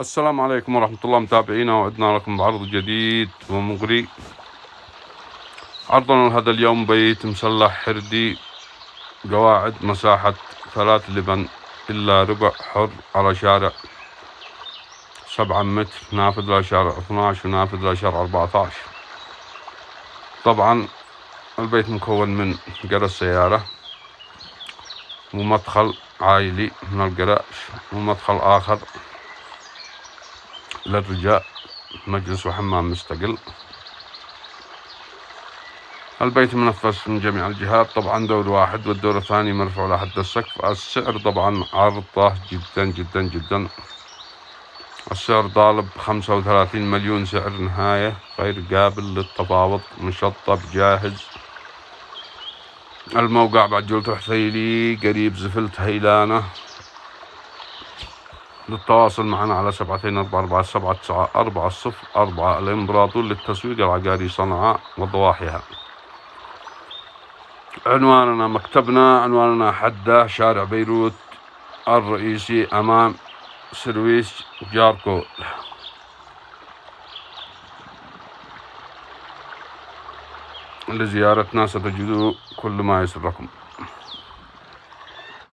السلام عليكم ورحمة الله متابعينا، وعدنا لكم بعرض جديد ومغري. عرضنا لهذا اليوم بيت مسلح حردي، قواعد مساحة 3 لبن إلا ربع، حر على شارع 7 متر، نافذ لشارع 12 ونافذ لشارع 14. طبعا البيت مكون من قرى السيارة ومدخل عائلي من القراج، ومدخل آخر للرجال، مجلس وحمام مستقل. البيت منفذ من جميع الجهات، طبعا دور واحد والدور الثاني مرفوع لحد السقف. السعر طبعا عرضه جدا جدا جدا، السعر طالب 35 مليون، سعر نهاية غير قابل للتفاوض، مشطب جاهز. الموقع بعجولة حثيلي قريب زفلت هيلانة. للتواصل معنا على 72447794 الإمبراطور للتسويق العقاري صنعاء وضواحيها. عنواننا مكتبنا، عنواننا حدة، شارع بيروت الرئيسي، أمام سرويس جاركو. لزيارتنا ستجدوا كل ما يسركم.